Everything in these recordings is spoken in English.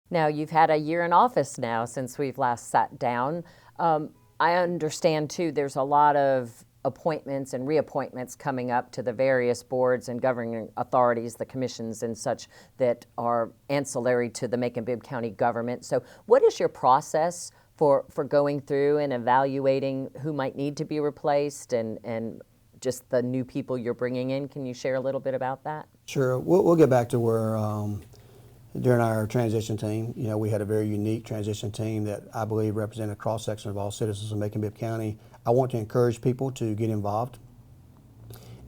Now, you've had a year in office now since we've last sat down. I understand, too, there's a lot of appointments and reappointments coming up to the various boards and governing authorities, the commissions and such, that are ancillary to the Macon-Bibb County government. So what is your process for going through and evaluating who might need to be replaced and just the new people you're bringing in? Can you share a little bit about that? Sure. We'll get back to where during our transition team, we had a very unique transition team that I believe represented a cross-section of all citizens of Macon-Bibb County. I want to encourage people to get involved,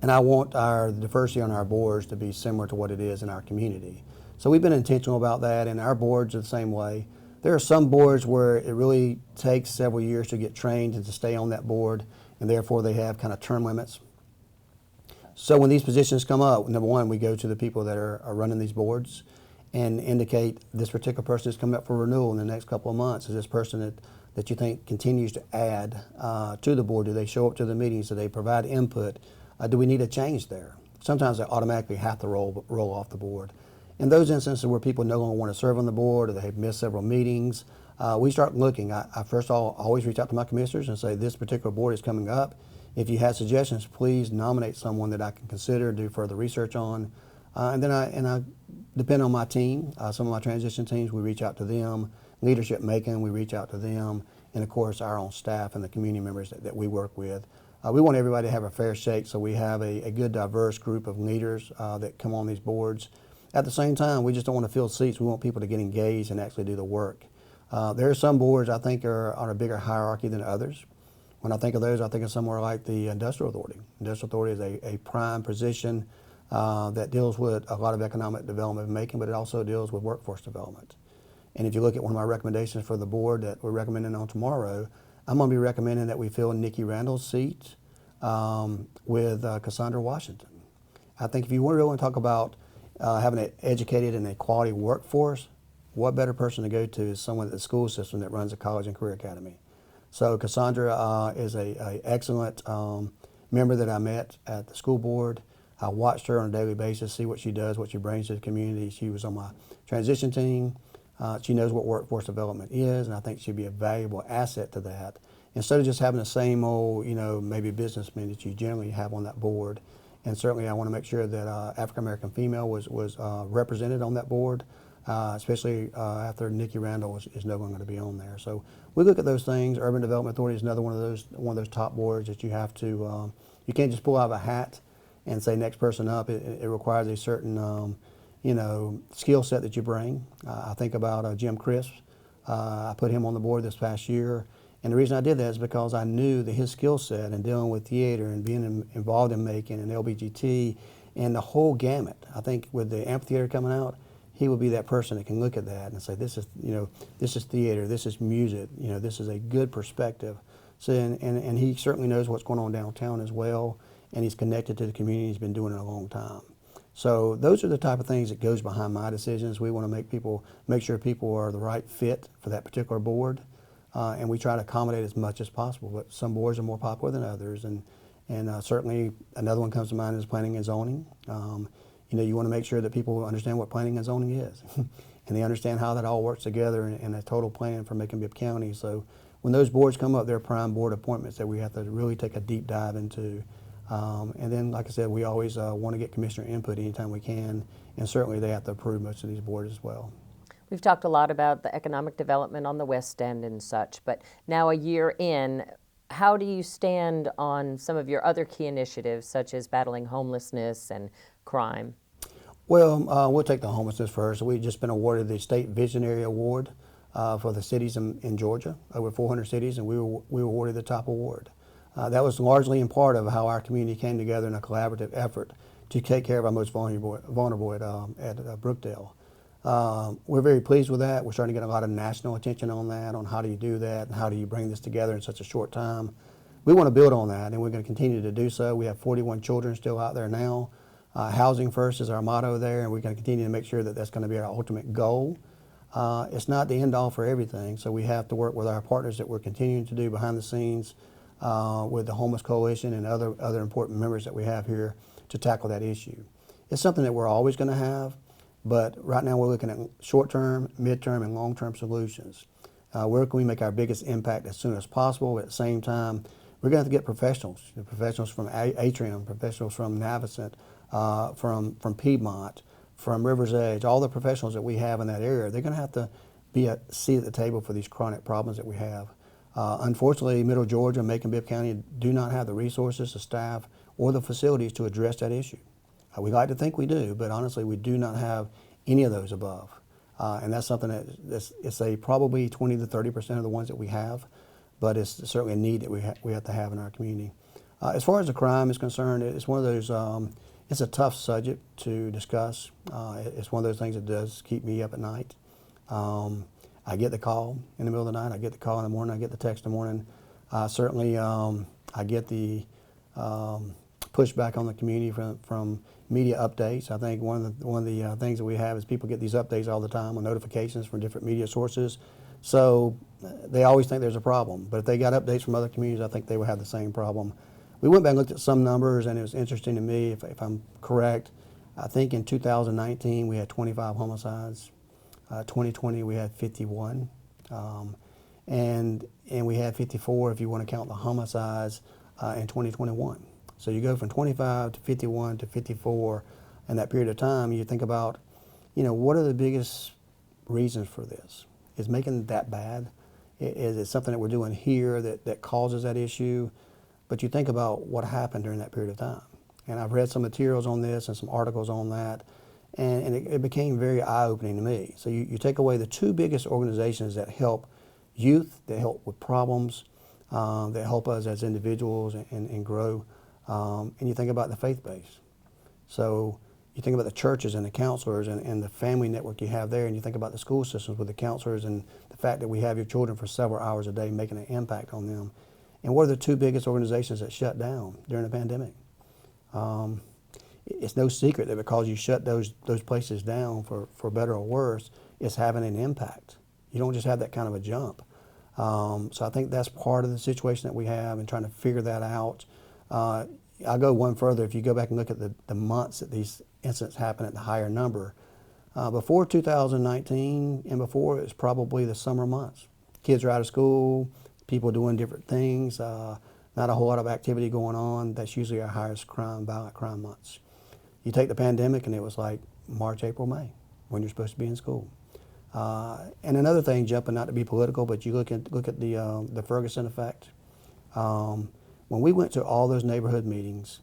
and I want the diversity on our boards to be similar to what it is in our community. So we've been intentional about that, and our boards are the same way. There are some boards where it really takes several years to get trained and to stay on that board, and therefore they have kind of term limits. So when these positions come up, number one, we go to the people that are running these boards and indicate this particular person is coming up for renewal in the next couple of months. Is this person that you think continues to add to the board? Do they show up to the meetings? Do they provide input? Do we need a change there? Sometimes they automatically have to roll off the board. In those instances where people no longer want to serve on the board or they've missed several meetings, we start looking. I first of all always reach out to my commissioners and say, this particular board is coming up. If you have suggestions, please nominate someone that I can consider, do further research on. And then I depend on my team. Some of my transition teams, we reach out to them. Leadership Macon, we reach out to them. And of course, our own staff and the community members that we work with. We want everybody to have a fair shake, so we have a good, diverse group of leaders that come on these boards. At the same time, we just don't want to fill seats. We want people to get engaged and actually do the work. There are some boards I think are on a bigger hierarchy than others. When I think of those, I think of somewhere like the Industrial Authority. Industrial Authority is a prime position that deals with a lot of economic development in Macon, but it also deals with workforce development. And if you look at one of my recommendations for the board that we're recommending on tomorrow, I'm going to be recommending that we fill Nikki Randall's seat with Cassandra Washington. I think if you really want to talk about having an educated and a quality workforce, what better person to go to is someone at the school system that runs a college and career academy. So Cassandra is a excellent member that I met at the school board. I watched her on a daily basis, see what she does, what she brings to the community. She was on my transition team. She knows what workforce development is, and I think she'd be a valuable asset to that. Instead of just having the same old, maybe businessmen that you generally have on that board. And certainly I want to make sure that African American female was represented on that board, especially after Nikki Randall is no longer going to be on there. So we look at those things. Urban Development Authority is another one of those top boards that you have to, you can't just pull out of a hat and say next person up. It requires a certain skill set that you bring. I think about Jim Crisp. I put him on the board this past year. And the reason I did that is because I knew that his skill set in dealing with theater and being involved in Macon and LBGT and the whole gamut. I think with the amphitheater coming out, he would be that person that can look at that and say, this is theater, this is music, this is a good perspective. So, and he certainly knows what's going on downtown as well, and he's connected to the community. He's been doing it a long time. So those are the type of things that goes behind my decisions. We want to make sure people are the right fit for that particular board. And we try to accommodate as much as possible, but some boards are more popular than others, and certainly another one comes to mind is planning and zoning. You want to make sure that people understand what planning and zoning is, and they understand how that all works together in a total plan for Macon-Bibb County. So when those boards come up, they're prime board appointments that we have to really take a deep dive into. And then, like I said, we always want to get commissioner input anytime we can, and certainly they have to approve most of these boards as well. We've talked a lot about the economic development on the West End and such, but now a year in, how do you stand on some of your other key initiatives, such as battling homelessness and crime? Well, we'll take the homelessness first. We've just been awarded the State Visionary Award for the cities in Georgia, over 400 cities, and we were awarded the top award. That was largely in part of how our community came together in a collaborative effort to take care of our most vulnerable at Brookdale. We're very pleased with that. We're starting to get a lot of national attention on that, on how do you do that, and how do you bring this together in such a short time. We want to build on that, and we're going to continue to do so. We have 41 children still out there now. Housing first is our motto there, and we're going to continue to make sure that that's going to be our ultimate goal. It's not the end all for everything, so we have to work with our partners that we're continuing to do behind the scenes with the Homeless Coalition and other important members that we have here to tackle that issue. It's something that we're always going to have. But right now we're looking at short-term, mid-term, and long-term solutions. Where can we make our biggest impact as soon as possible? At the same time, we're going to have to get professionals, professionals from Atrium, professionals from Navicent, from Piedmont, from River's Edge, all the professionals that we have in that area. They're going to have to be a seat at the table for these chronic problems that we have. Unfortunately, Middle Georgia and Macon-Bibb County do not have the resources, the staff, or the facilities to address that issue. We like to think we do, but honestly, we do not have any of those above. And that's something it's a probably 20 to 30% of the ones that we have, but it's certainly a need that we have to have in our community. As far as the crime is concerned, it's one of those, it's a tough subject to discuss. It's one of those things that does keep me up at night. I get the call in the middle of the night, I get the call in the morning, I get the text in the morning. Certainly, I get the pushback on the community from media updates. I think one of the things that we have is people get these updates all the time with notifications from different media sources. So they always think there's a problem. But if they got updates from other communities, I think they would have the same problem. We went back and looked at some numbers, and it was interesting to me, if I'm correct, I think in 2019 we had 25 homicides. 2020 we had 51. And we had 54 if you want to count the homicides in 2021. So you go from 25 to 51 to 54 in that period of time. You think about, what are the biggest reasons for this? Is making that bad? Is it something that we're doing here that causes that issue? But you think about what happened during that period of time. And I've read some materials on this and some articles on that, and it became very eye-opening to me. So you take away the two biggest organizations that help youth, that help with problems, that help us as individuals and grow. And you think about the faith base. So you think about the churches and the counselors and the family network you have there, and you think about the school systems with the counselors and the fact that we have your children for several hours a day making an impact on them. And what are the two biggest organizations that shut down during the pandemic? It's no secret that because you shut those places down for better or worse, it's having an impact. You don't just have that kind of a jump. So I think that's part of the situation that we have and trying to figure that out. I'll go one further. If you go back and look at the months that these incidents happen at the higher number, before 2019 and before, it was probably the summer months. Kids are out of school, people doing different things, not a whole lot of activity going on. That's usually our highest violent crime months. You take the pandemic and it was like March, April, May, when you're supposed to be in school. And another thing, jumping, not to be political, but you look at the Ferguson effect. When we went to all those neighborhood meetings,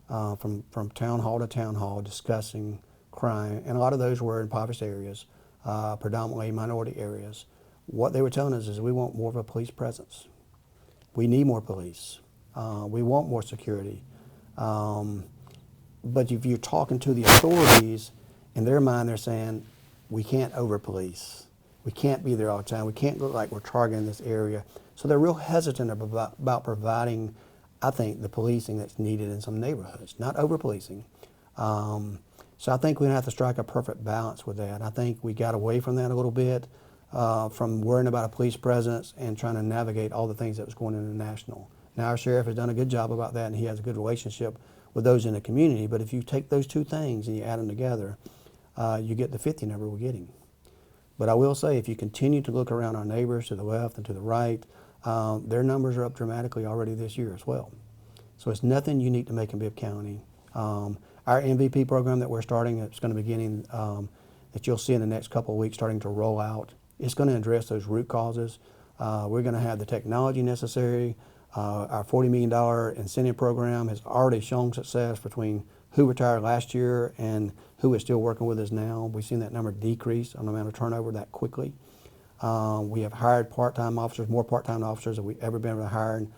from town hall to town hall, discussing crime, and a lot of those were in impoverished areas, predominantly minority areas, what they were telling us is we want more of a police presence. We need more police. We want more security. But if you're talking to the authorities, in their mind they're saying, we can't over-police. We can't be there all the time. We can't look like we're targeting this area. So they're real hesitant about providing, I think, the policing that's needed in some neighborhoods, not over-policing. So I think we're going to have to strike a perfect balance with that. I think we got away from that a little bit, from worrying about a police presence and trying to navigate all the things that was going on in the national. Now our sheriff has done a good job about that, and he has a good relationship with those in the community. But if you take those two things and you add them together, you get the 50 number we're getting. But I will say, if you continue to look around our neighbors to the left and to the right, their numbers are up dramatically already this year as well. So it's nothing unique to Macon-Bibb County. Our MVP program that we're starting, it's going to be beginning, that you'll see in the next couple of weeks starting to roll out. It's going to address those root causes. We're going to have the technology necessary. Our $40 million incentive program has already shown success between who retired last year and who is still working with us now. We've seen that number decrease on the amount of turnover that quickly. We have hired part-time officers, more part-time officers than we've ever been able to hire in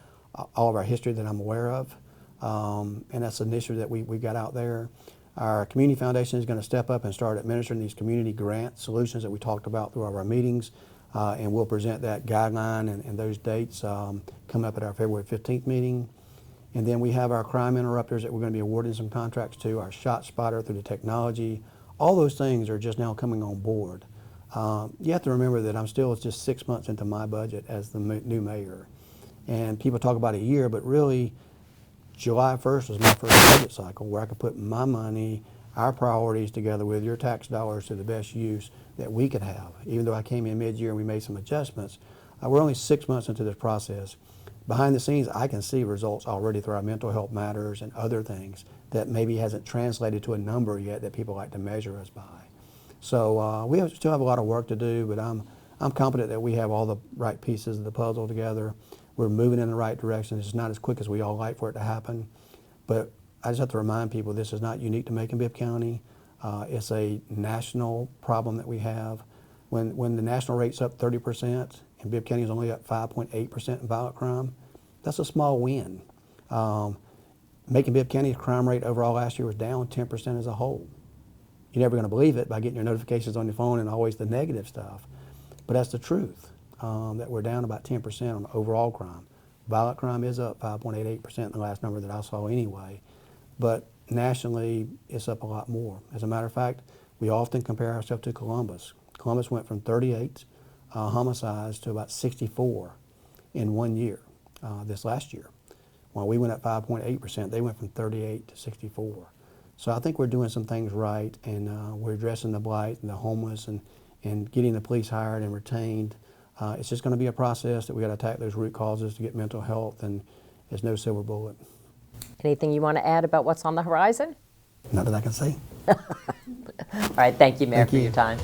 all of our history that I'm aware of. And that's an initiative that we got out there. Our community foundation is going to step up and start administering these community grant solutions that we talked about through our meetings. And we'll present that guideline and those dates coming up at our February 15th meeting. And then we have our crime interrupters that we're going to be awarding some contracts to, our shot spotter through the technology. All those things are just now coming on board. You have to remember that I'm still just 6 months into my budget as the new mayor. And people talk about a year, but really July 1st was my first budget cycle where I could put my money, our priorities together with your tax dollars to the best use that we could have. Even though I came in mid-year and we made some adjustments, we're only 6 months into this process. Behind the scenes, I can see results already through our mental health matters and other things that maybe hasn't translated to a number yet that people like to measure us by. So still have a lot of work to do, but I'm confident that we have all the right pieces of the puzzle together. We're moving in the right direction. It's not as quick as we all like for it to happen, but I just have to remind people this is not unique to Macon-Bibb County. It's a national problem that we have. When the national rate's up 30% and Bibb County is only up 5.8% in violent crime, that's a small win. Macon-Bibb County's crime rate overall last year was down 10% as a whole. You're never going to believe it by getting your notifications on your phone and always the negative stuff. But that's the truth, that we're down about 10% on overall crime. Violent crime is up 5.88%, the last number that I saw anyway. But nationally, it's up a lot more. As a matter of fact, we often compare ourselves to Columbus. Columbus went from 38 homicides to about 64 in 1 year, this last year. While we went up 5.8%, they went from 38 to 64. So I think we're doing some things right, and we're addressing the blight and the homeless and getting the police hired and retained. It's just going to be a process that we got to attack those root causes to get mental health, and there's no silver bullet. Anything you want to add about what's on the horizon? Not that I can see. All right, thank you, Mayor, Thank for you. your time.